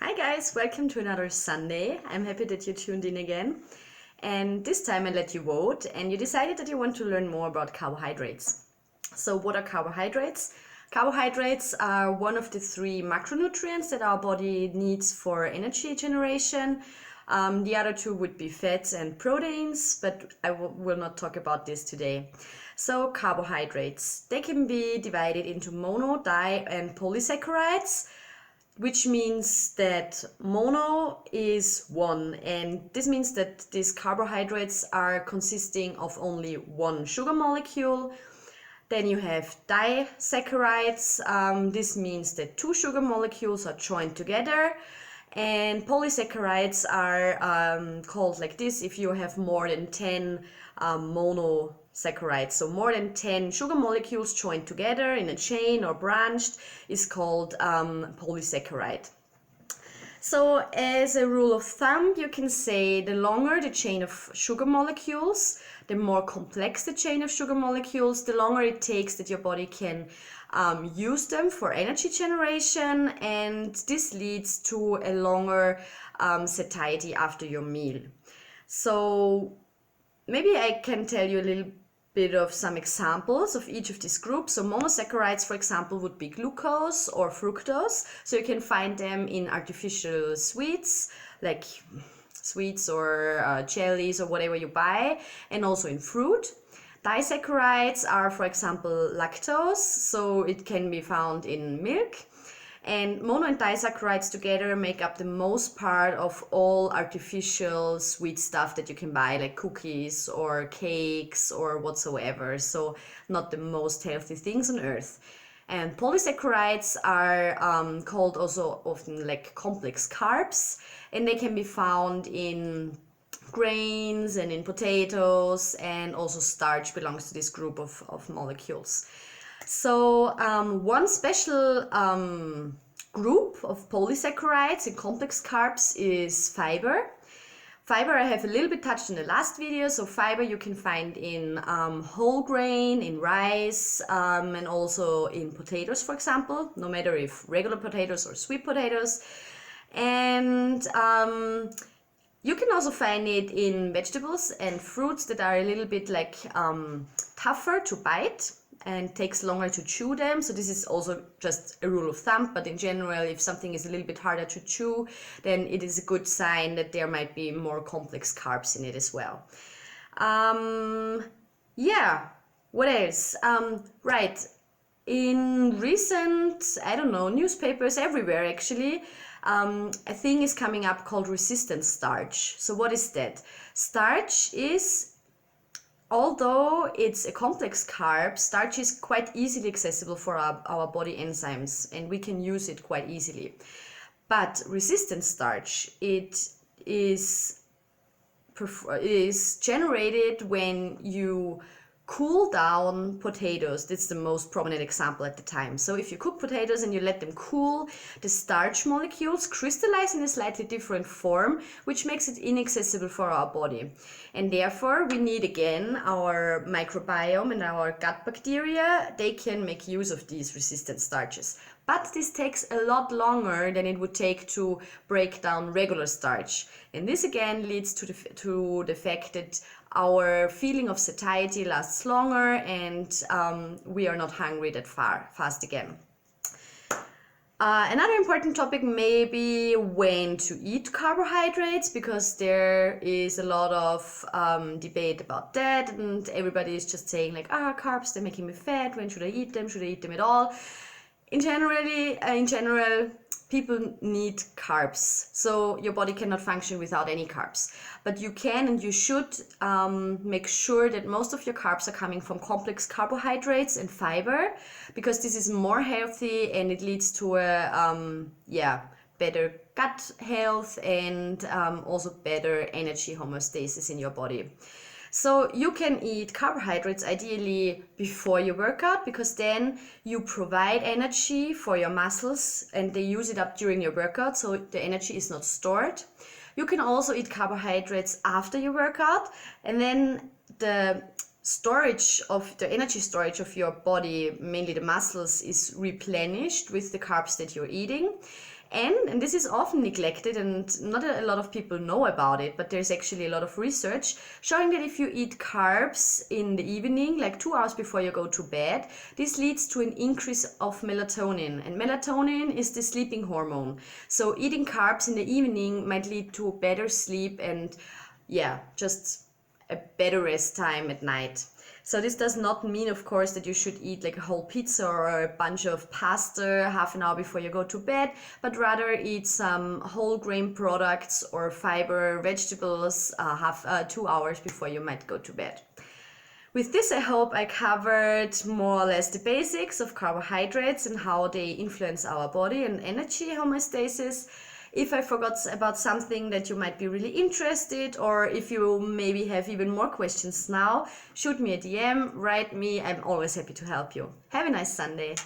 Hi guys, welcome to another Sunday. I'm happy that you tuned in again. And this time I let you vote and you decided that you want to learn more about carbohydrates. So what are carbohydrates? Carbohydrates are one of the three macronutrients that our body needs for energy generation. The other two would be fats and proteins, but I will not talk about this today. So carbohydrates, they can be divided into mono, di, and polysaccharides, which means that mono is one, and this means that these carbohydrates are consisting of only one sugar molecule. Then you have disaccharides. This means that two sugar molecules are joined together. And polysaccharides are called like this if you have more than 10 monosaccharides. So more than 10 sugar molecules joined together in a chain or branched is called polysaccharide. So as a rule of thumb, you can say the longer the chain of sugar molecules, the more complex the chain of sugar molecules, the longer it takes that your body can use them for energy generation, and this leads to a longer satiety after your meal. So maybe I can tell you a little bit of some examples of each of these groups. So monosaccharides, for example, would be glucose or fructose. So you can find them in artificial sweets, like sweets or jellies or whatever you buy, and also in fruit. Disaccharides are, for example, lactose, so it can be found in milk. And mono and disaccharides together make up the most part of all artificial sweet stuff that you can buy, like cookies or cakes or whatsoever. So not the most healthy things on earth. And polysaccharides are called also often like complex carbs, and they can be found in grains and in potatoes, and also starch belongs to this group of molecules. So one special group of polysaccharides and complex carbs is fiber. Fiber I have a little bit touched in the last video. So fiber you can find in whole grain, in rice, and also in potatoes, for example, no matter if regular potatoes or sweet potatoes. And you can also find it in vegetables and fruits that are a little bit like tougher to bite and takes longer to chew them. So this is also just a rule of thumb, but in general, if something is a little bit harder to chew, then it is a good sign that there might be more complex carbs in it as well. Yeah, what else? Right, in recent, I don't know, newspapers everywhere actually, a thing is coming up called resistant starch. So what is that? Starch is, although it's a complex carb, starch is quite easily accessible for our body enzymes, and we can use it quite easily. But resistant starch, it is generated when you cool down potatoes. That's the most prominent example at the time. So if you cook potatoes and you let them cool, the starch molecules crystallize in a slightly different form, which makes it inaccessible for our body. And therefore we need again our microbiome and our gut bacteria. They can make use of these resistant starches. But this takes a lot longer than it would take to break down regular starch. And this again leads to the fact that our feeling of satiety lasts longer, and we are not hungry that fast again. Another important topic may be when to eat carbohydrates, because there is a lot of debate about that, and everybody is just saying like, carbs, they're making me fat, when should I eat them, should I eat them at all? In general, people need carbs, so your body cannot function without any carbs. But you can and you should make sure that most of your carbs are coming from complex carbohydrates and fiber, because this is more healthy and it leads to a better gut health and also better energy homeostasis in your body. So you can eat carbohydrates ideally before your workout, because then you provide energy for your muscles and they use it up during your workout, so the energy is not stored. You can also eat carbohydrates after your workout, and then the energy storage of your body, mainly the muscles, is replenished with the carbs that you're eating. And this is often neglected and not a lot of people know about it, but there's actually a lot of research showing that if you eat carbs in the evening, like 2 hours before you go to bed, this leads to an increase of melatonin. And melatonin is the sleeping hormone. So eating carbs in the evening might lead to better sleep and just a better rest time at night. So this does not mean, of course, that you should eat like a whole pizza or a bunch of pasta half an hour before you go to bed, but rather eat some whole grain products or fiber, vegetables 2 hours before you might go to bed. With this, I hope I covered more or less the basics of carbohydrates and how they influence our body and energy homeostasis. If I forgot about something that you might be really interested, or if you maybe have even more questions now, shoot me a DM, write me. I'm always happy to help you. Have a nice Sunday.